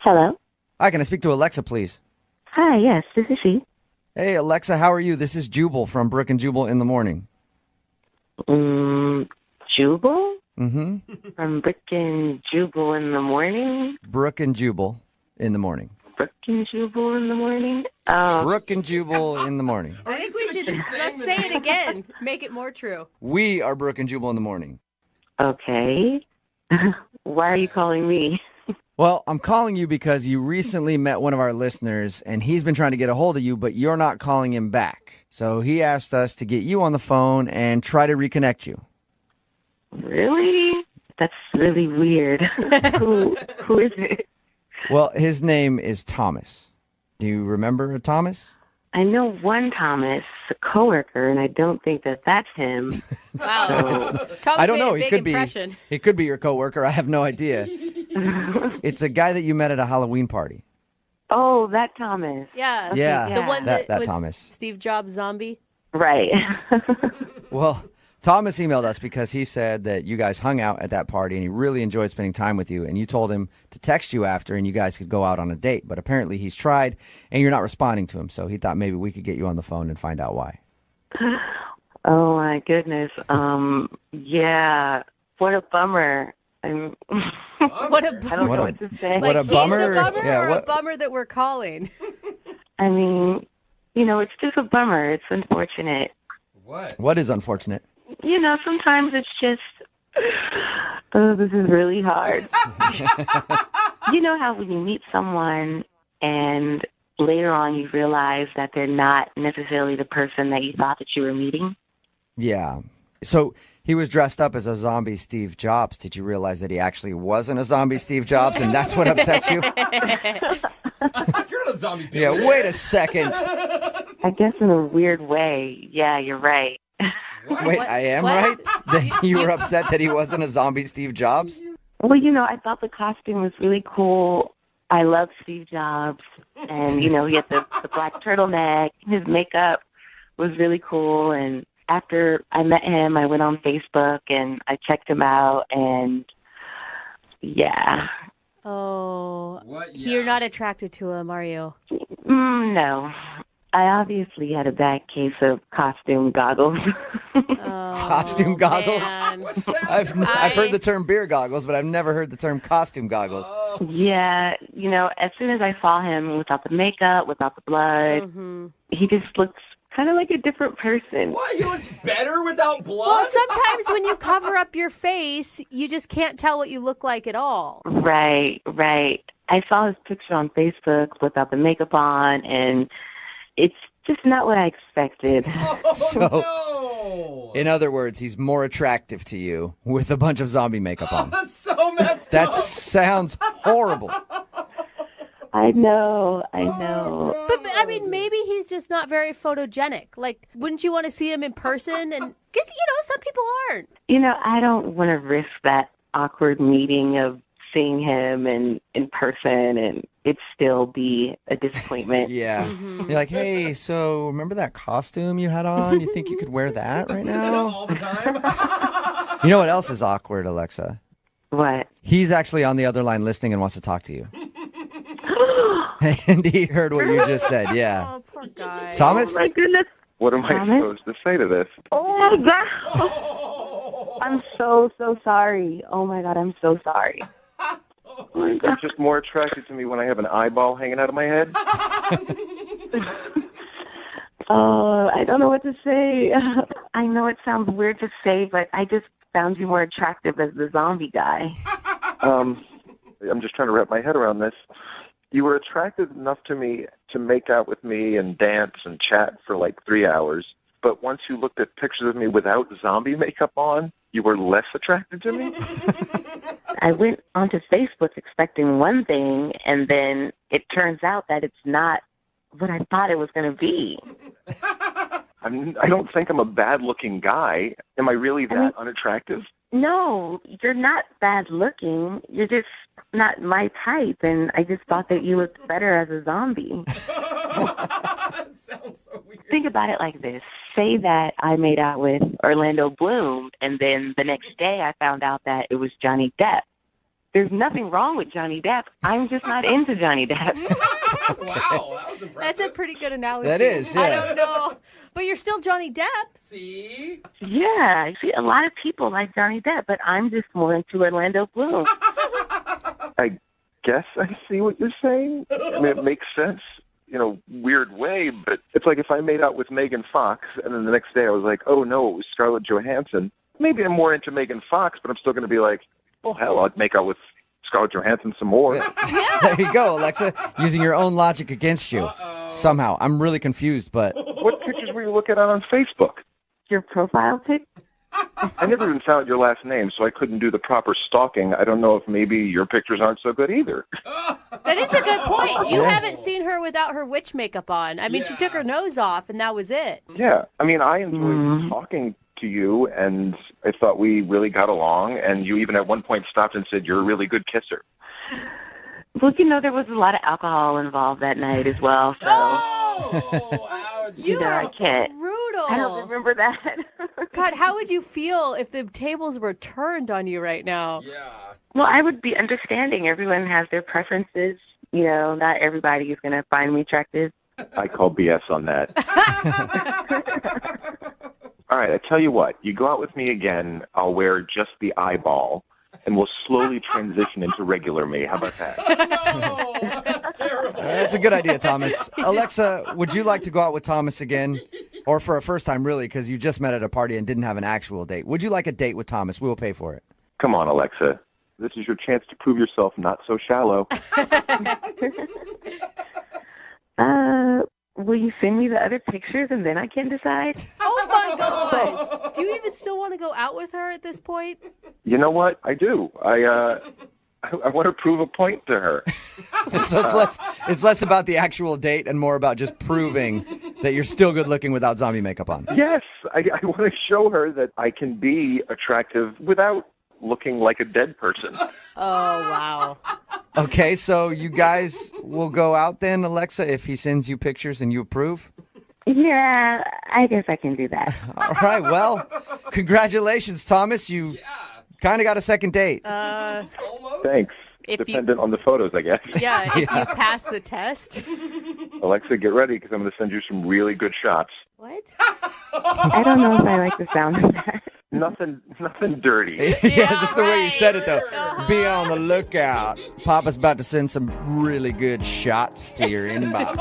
Hello? Hi, can I speak to Alexa, please? Hi, yes, this is she. Hey, Alexa, how are you? This is Jubal from Brooke and Jubal in the morning. Jubal? Mm-hmm. From Brooke and Jubal in the morning? Brooke and Jubal in the morning. Brooke and Jubal in the morning? Brooke and Jubal in the morning. I think we should, let's say it again. Make it more true. We are Brooke and Jubal in the morning. Okay. Why are you calling me? Well, I'm calling you because you recently met one of our listeners, and he's been trying to get a hold of you, but you're not calling him back. So he asked us to get you on the phone and try to reconnect you. Really? That's really weird. Who is it? Well, his name is Thomas. Do you remember Thomas? I know one Thomas, a coworker, and I don't think that that's him. Wow. Thomas I don't made know. a He big could impression. be. He could be your coworker. I have no idea. It's a guy that you met at a Halloween party. Oh, that Thomas. Yeah. Okay, Yeah. The one that was Thomas. Steve Jobs zombie. Right. Well, Thomas emailed us because he said that you guys hung out at that party and he really enjoyed spending time with you. And you told him to text you after and you guys could go out on a date. But apparently he's tried and you're not responding to him. So he thought maybe we could get you on the phone and find out why. Oh, my goodness. Yeah. What a bummer. What a I don't know what to say. What a bummer. He's a bummer Yeah, or what- a bummer that we're calling? I mean, it's just a bummer. It's unfortunate. What is unfortunate? Sometimes it's just, oh, this is really hard. You know how when you meet someone and later on you realize that they're not necessarily the person that you thought that you were meeting? Yeah. So he was dressed up as a zombie Steve Jobs. Did you realize that he actually wasn't a zombie Steve Jobs and that's what upset you? You're not a zombie. Yeah, wait a second. I guess in a weird way. Yeah, you're right. Wait, I am What? right? That you were upset that he wasn't a zombie Steve Jobs? Well, I thought the costume was really cool. I love Steve Jobs. And, he had the black turtleneck. His makeup was really cool. And after I met him, I went on Facebook and I checked him out. And, yeah. Oh. What? You're not attracted to him, are you? No. I obviously had a bad case of costume goggles. Oh, Costume goggles? man. I've heard the term beer goggles, but I've never heard the term costume goggles. Yeah, as soon as I saw him without the makeup, without the blood, he just looks kind of like a different person. What? He looks better without blood? Well, sometimes when you cover up your face, you just can't tell what you look like at all. Right. I saw his picture on Facebook without the makeup on, and it's just not what I expected. No. In other words, he's more attractive to you with a bunch of zombie makeup on. That's so messed That up. sounds horrible. I know. But I mean, maybe he's just not very photogenic. Like, wouldn't you want to see him in person? And because some people aren't. I don't want to risk that awkward meeting of seeing him in person and it still be a disappointment. Yeah. You're like, hey, so remember that costume you had on? You think you could wear that right now? All the time. You know what else is awkward, Alexa? What? He's actually on the other line listening and wants to talk to you. And he heard what you just said, yeah. Oh, poor guy. Thomas? Oh my goodness. What am I Thomas? supposed to say to this? Oh my God. I'm so sorry. Oh my God, I'm so sorry. Oh my God. You're just more attracted to me when I have an eyeball hanging out of my head. Oh, I don't know what to say. I know it sounds weird to say, but I just found you more attractive as the zombie guy. I'm just trying to wrap my head around this. You were attractive enough to me to make out with me and dance and chat for like 3 hours. But once you looked at pictures of me without zombie makeup on, you were less attracted to me? I went onto Facebook expecting one thing, and then it turns out that it's not what I thought it was going to be. I don't think I'm a bad-looking guy. Am I really that unattractive? No, you're not bad looking. You're just not my type, and I just thought that you looked better as a zombie. That sounds so weird. Think about it like this. Say that I made out with Orlando Bloom, and then the next day I found out that it was Johnny Depp. there's nothing wrong with Johnny Depp. I'm just not into Johnny Depp. Wow, that was impressive. That's a pretty good analogy. That is, yeah. I don't know. But you're still Johnny Depp. See? Yeah, see, a lot of people like Johnny Depp, but I'm just more into Orlando Bloom. I guess I see what you're saying. I mean, it makes sense, weird way, but it's like if I made out with Megan Fox and then the next day I was like, oh no, it was Scarlett Johansson. Maybe I'm more into Megan Fox, but I'm still going to be like, well, hell, I'd make out with Scarlett Johansson some more. There you go, Alexa, using your own logic against you. Somehow. I'm really confused, but... What pictures were you looking at on Facebook? Your profile pic? I never even found your last name, so I couldn't do the proper stalking. I don't know if maybe your pictures aren't so good either. That is a good point. You haven't seen her without her witch makeup on. I mean, she took her nose off, and that was it. Yeah, I mean, I enjoyed talking to you, and I thought we really got along, and you even at one point stopped and said you're a really good kisser. Well, there was a lot of alcohol involved that night as well, so... Oh, ouch. I can't. Brutal. I don't remember that. God, how would you feel if the tables were turned on you right now? Yeah. Well, I would be understanding. Everyone has their preferences. Not everybody is going to find me attractive. I call BS on that. All right, I tell you what. You go out with me again, I'll wear just the eyeball, and we'll slowly transition into regular me. How about that? No, that's terrible. That's a good idea, Thomas. Alexa, would you like to go out with Thomas again? Or for a first time, really, because you just met at a party and didn't have an actual date. Would you like a date with Thomas? We will pay for it. Come on, Alexa. This is your chance to prove yourself not so shallow. Will you send me the other pictures and then I can decide? Oh, my God. Do you even still want to go out with her at this point? You know what? I do. I want to prove a point to her. So it's less about the actual date and more about just proving that you're still good looking without zombie makeup on. Yes, I want to show her that I can be attractive without looking like a dead person. Oh, wow. Okay, so you guys will go out then, Alexa, if he sends you pictures and you approve? Yeah, I guess I can do that. All right, well, congratulations, Thomas. You kind of got a second date. Almost. Thanks. Dependent on the photos, I guess. Yeah, if you pass the test. Alexa, get ready because I'm going to send you some really good shots. What? I don't know if I like the sound of that. Nothing dirty. Yeah, just the way you said it, though. Uh-huh. Be on the lookout. Papa's about to send some really good shots to your inbox.